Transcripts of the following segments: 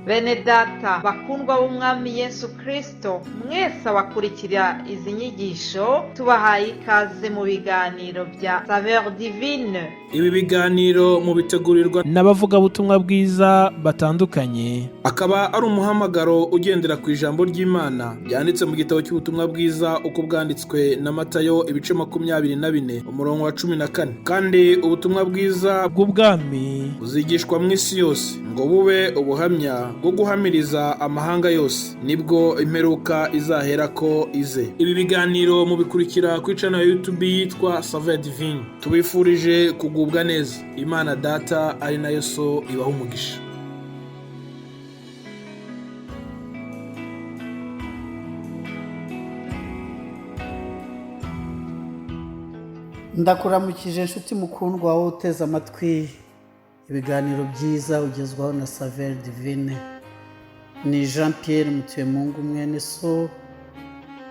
Bene data bakundwa b'umwami Yesu Kristo, mwese abakurikira izi nyigisho tubahaye ikaze mu biganiro bya SAVEUR DIVINE. Ibi biganiro mu bitegurirwa n'abavuga butumwa bwiza batandukanye, akaba ari umuhamagaro ugendera ku ijambo ry'Imana byanditse mu gitabo cy'ubutumwa bwiza uko bwanditswe na Matayo ibice 24 umurongo wa 14. Kandi ubutumwa bwiza bw'ubwami buzigishwa mu isi yose ngo bube ubuhamya bwo guhamiriza amahanga yose, nibwo imperuka izahera ko ize. Ibi biganiro mubikurikira ku channel ya YouTube yitwa SAVEUR DIVINE. Tubifurije kugubwa neza. Imana Data ari nayo So ibaha umugisha. Ndakuramukije inshuti mukundwa wowe uteze amatwi ibiganiro byiza ugezwaho na SAVEUR DIVINE. Ni Pierre MUTUYEMUNGU mwene So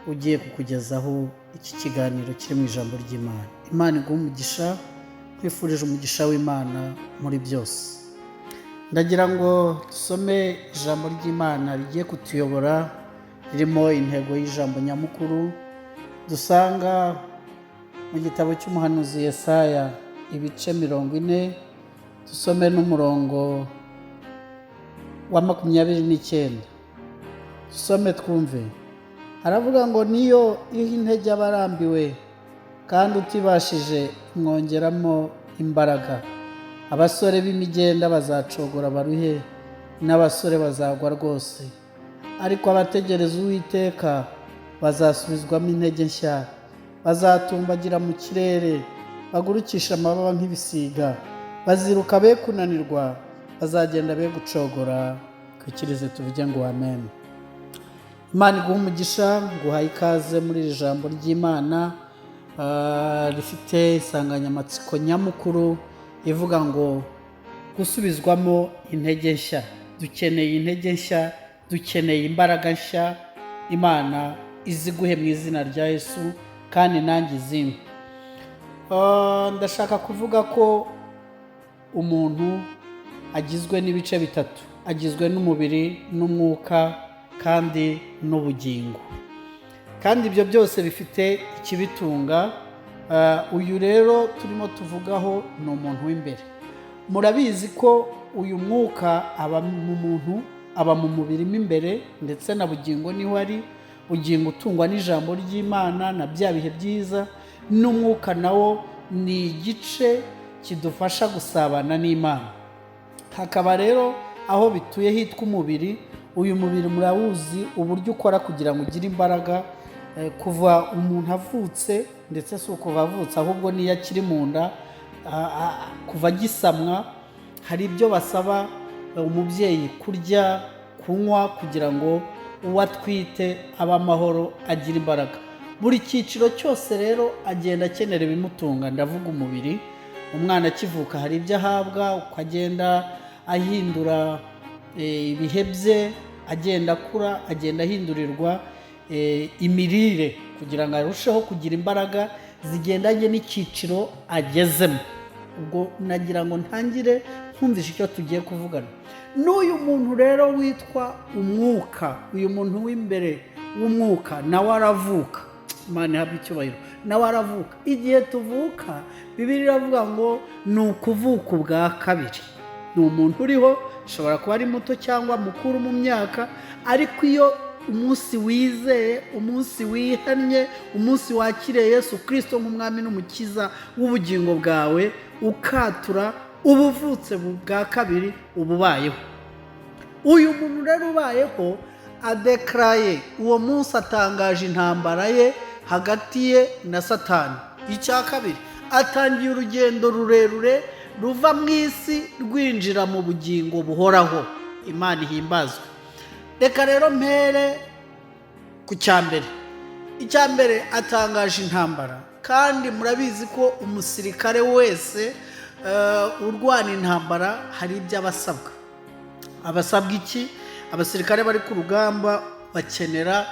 ugiye kukugezaho iki kiganiro kiri mu ijambo ry'Imana. Imana iguhe umugisha, kwifurije umugisha w'Imana muri byose. Ndagira ngo dusome ijambo ry'Imana rigiye kutuyobora, ririmo intego y'ijambo nyamukuru dusanga mu gitabo cy'umuhanuzi Yesaya ibice 40, dusome n'umurongo wa 29. Dusome twumve. Aravuga ngo niyo intege abarambiwe kandi utibashije mwongeramo imbaraga. Abasore b'imigenda bazacogora baruhe, n'abasore bazagwa rwose. Ariko abategereza Uwiteka bazasubizwamo intege nshya. Bazatumbagira mu kirere, bagurukisha amababa nk'ibisiga. Baziruka be kunanirwa, bazagenda be gucogora. Kwikirize tuvuge ngo amen. Imana iguhe umugisha, nguhaye ikaze muri iri jambo ry'Imana rifite insanganyamatsiko nyamukuru ivuga ngo gusubizwamo intege nshya. Dukeneye intege nshya, dukeneye imbaraga nshya. Imana iziguhe mu izina rya Yesu kandi nanjye izimpe. Ndashaka kuvuga ko umuntu agizwe n'ibice bitatu. Agizwe n'umubiri, n'umwuka kandi n'ubugingo. Kandi ibyo byose bifite ikibitunga. Uyu rero turimo tuvugaho ni umuntu w'imbere. Murabizi ko uyu mwuka aba mu muntu, aba mu mubiri mo imbere, ndetse na bugingo niho ari. Bugingo utungwa n'ijambo ry'Imana na bya bihe byiza, n'umwuka nawo ni igice kidufasha gusabana n'Imana. Hakaba rero aho bituye hitwa umubiri. Uyu mubiri murawuzi uburyo ukora kugira ngo ugire imbaraga kuva umuntu avutse, ndetse si ukuva avutse ahubwo niyo akiri mu nda, kuva gisamwa hari ibyo basaba umubyeyi kurya, kunywa, kugira ngo uwo atwite aba amahoro, agira imbaraga. Buri cyiciro cyose rero agenda akenera ibimutunga. Ndavuga umubiri. Umwana akivuka hari ibyo ahabwa, uko agenda ahindura ibihe bye, agenda akura, agenda ahindurirwa imirire kugira ngo arusheho kugira imbaraga zigendanye n'icyiciro agezemo. Ubwo nagira ngo ntangire nkumvishe icyo tugiye kuvugana. N'uyu muntu rero witwa umwuka, uyu muntu w'imbere w'umwuka, nawe aravuka. Imana ihabwe icyubahiro. Nawe aravuka. Igihe tuvuka Bibiliya iravuga ngo ni ukuvuka ubwa kabiri. Ni umuntu uriho, ushobora kuba ari muto cyangwa mukuru mu myaka, ariko iyo umunsi wizeye, umunsi wihannye, umunsi wakiriye Yesu Kristo nk'umwami n'umukiza w'ubugingo bwawe, ukatura, ubuvutse bwa kabiri, ububayeho. Uyu muntu rero ubayeho adekaraye, uwo munsi atangaje intambara ye hagati ye na Satani. Icya kabiri, atangiye urugendo rurerure ruva mu isi rwinjira mu bugingo buhoraho. Imana ihimbazwe. Reka rero mpere ku cyambere. Icyambere, atangaje intambara. Kandi murabizi ko umusirikare wese urwana intambara hari ibyo abasabwa. Abasabwa iki? Abasirikare bari ku rugamba bakenera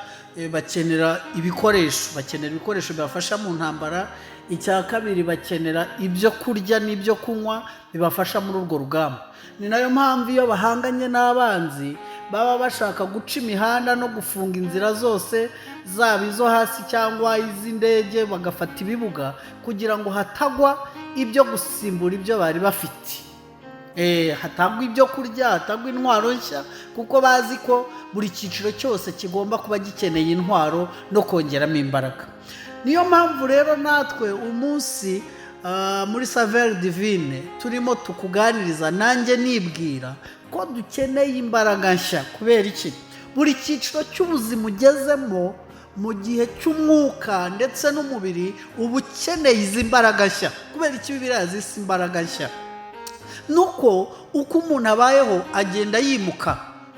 ibikoresho. Bakenera ibikoresho bibafasha mu ntambara. Icya kabiri, bakenera ibyo kurya n'ibyo kunywa bibafasha muri urwo rugamba. Ni nayo mpamvu iyo bahanganye n'abanzi baba bashaka guca imihanda no gufunga inzira zose, zaba izo hasi cyangwa iz'indege, bagafata ibibuga kugira ngo hatagwa ibyo gusimbura ibyo bari bafite. Hatagwa ibyo kurya, hatagwa intwaro nshya, kuko bazi ko buri cyiciro cyose kigomba kuba gikeneye intwaro no kongeramo imbaraga. Niyo mpamvu rero natwe umunsi muri SAVEUR DIVINE turimo tukuganiriza, nanjye nibwira ko dukeneye imbaraga nshya. Kubera iki? Buri cyiciro cy'ubuzima ugezemo mu gihe cy'umwuka ndetse n'umubiri uba ukeneye izi mbaraga nshya. Kubera iki Bibiliya zisa imbaraga nshya? Nuko uko umuntu abayeho agenda yimuka.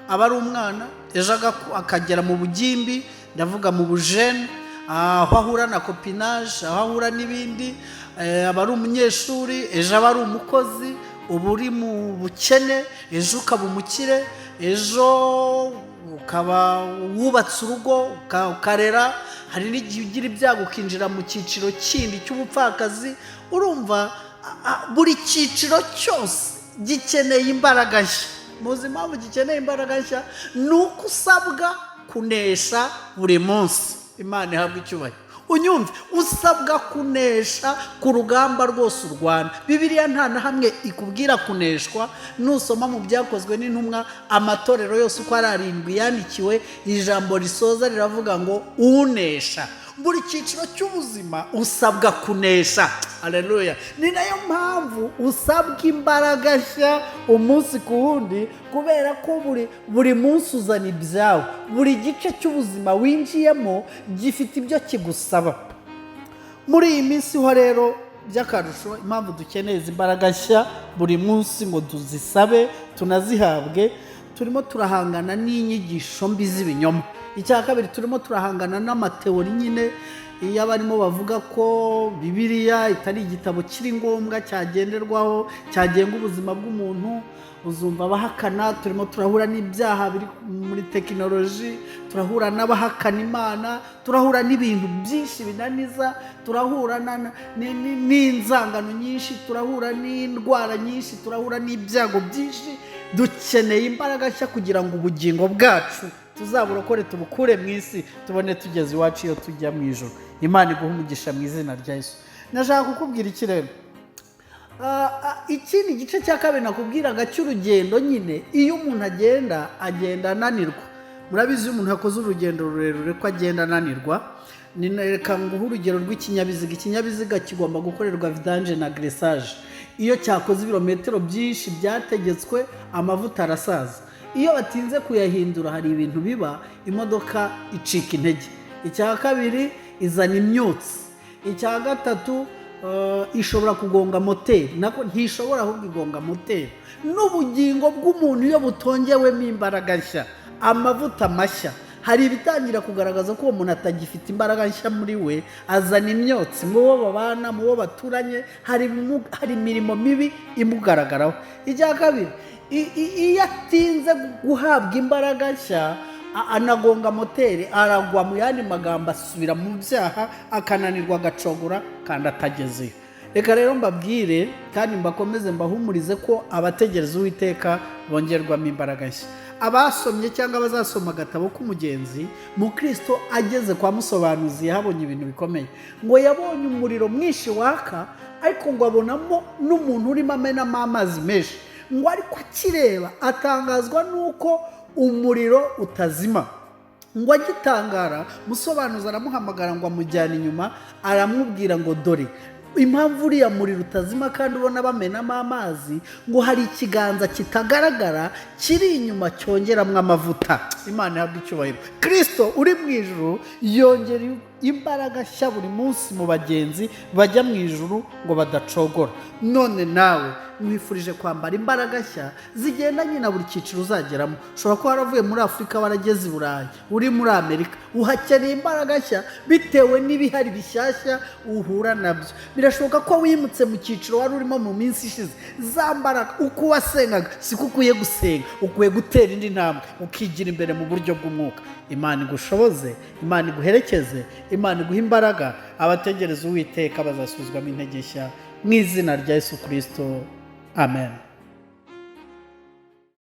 Aba ari umwana, ejo akagera mu bugimbi, ndavuga mu bujene, aho ahura na copinage, aho ahura n'ibindi. Aba ari umunyeshuri, ejo aba ari umukozi, uba uri mu bukene, ejo ukaba umukire, ejo ukaba wubatse urugo ukarera. Hari n'igihe ugira ibyago ukinjira mu cyiciro kindi cy'ubupfakazi. Urumva buri cyiciro cyose gikeneye imbaraga nshya. Muzi impamvu gikeneye imbaraga nshya? Ni uko usabwa kunesha buri munsi. Imana ihabwa icyubahiro. Unyumve, usabwa kunesha ku rugamba rwose urwana. Bibiliya nta na hamwe ikubwira kuneshwa. Nusoma mu byakozwe n'intumwa, amatorero yose uko ari 7 yandikiwe, ijambo risoza riravuga ngo unesha. Buri cyiciro cy'ubuzima usabwa kunesha. Haleluya. Ni nayo mpamvu usabwa imbaraga nshya umunsi ku wundi, kubera ko buri munsi uzana ibyawe. Buri gice cy'ubuzima winjiyemo gifite ibyo kigusaba. Muri iyi minsi ho rero by'akarusho, impamvu dukeneye izi mbaraga nshya buri munsi ngo tuzisabe tunazihabwe, turimo turahangana n'inyigisho mbi z'ibinyoma. Icya kabiri, turimo turahangana n'amateori nyine, iyo abarimo bavuga ko Bibiliya itari igitabo kiri ngombwa cyagenderwaho cyagenga ubuzima bw'umuntu. Uzumva abahakana, turimo turahura n'ibyaha biri muri tekinoloji, turahura n'abahakana Imana, turahura n'ibintu byinshi binaniza, turahura n'inzangano nyinshi, turahura n'indwara nyinshi, turahura n'ibyago byinshi. Dukeneye imbaraga nshya kugira ngo ubugingo bwacu tuzaburokore, tubukure mu isi, tubone tugeze iwacu iyo tujya mu ijuru. Imana iguhe umugisha mu izina rya Yesu. Nashaka kukubwira iki rero? Ikindi gice cya kabiri nakubwiraga cy'urugendo nyine, iyo umuntu agenda ananirwa. Murabizi iyo umuntu yakoze urugendo rurerure ko agenda ananirwa. Reka nguhe urugero rw'ikinyabiziga. Ikinyabiziga kigomba gukorerwa vidange na graissage. Iyo cyakoze ibirometero byinshi byategetswe, amavuta arasaza. Iyo batinze kuyahindura hari ibintu biba, imodoka icika intege. Icya kabiri, izana imyotsi. Icya gatatu, ishobora kugonga moteri. Nako ntishobora ahubwo igonga moteri. N'ubugingo bw'umuntu iyo butongewemo imbaraga nshya, amavuta mashya, hari ibitangira kugaragaza ko uwo muntu atagifite imbaraga nshya muri we. Azana imyotsi mu bo babana, mu bo baturanye, hari imirimo mibi imugaragaraho. Icya kabiri, iyo atinze guhabwa imbaraga nshya, anagonga moteri, aragwa, mu yandi magambo asubira mu byaha, akananirwa, agacogora kandi atagezeyo. Reka rero mbabwire kandi mbakomeze mbahumurize ko abategereza Uwiteka bongerwamo imbaraga nshya. Abasomye cyangwa bazasoma agatabo k'umugenzi, mu Kristo ageze kwa musobanuzi yahabonye ibintu bikomeye. Ngo yabonye umuriro mwinshi waka, ariko ngo abonamo n'umuntu urimo amenamo amazi menshi. Ngo ariko akireba atangazwa nuko umuriro utazima. Ngo agitangara, musobanuzi aramuhamagara ngo amujyane inyuma, aramubwira ngo dore impamvu uriya muriro utazima kandi ubona bamenamo amazi, ngo hari ikiganza kitagaragara kiri inyuma cyongeramo amavuta. Imana ihabwe icyubahiro. Kristo uri mu ijuru yongera imbaraga nshya buri munsi mu bagenzi bajya mu ijuru ngo badacogora. None nawe mwifurije kwambara imbaraga nshya zigendanye na buri cyiciro uzageramo. Ushobora kuba waravuye muri Afurika warageze i Burayi, uri muri Amerika, uhakeneye imbaraga nshya bitewe n'ibihari bishyashya uhura nabyo. Birashoboka ko wimutse mu cyiciro wari urimo mu minsi ishize. Za mbaraga uko wasengaga siko ukwiye gusenga, ukwiye gutera indi ntambwe, ukigira imbere mu buryo bw'umwuka. Imana igushoboze, Imana iguherekeze, Imana iguha imbaraga. Abategereza Uwiteka bazasubizwamo intege nshya mu izina rya Yesu Kristo. Amen.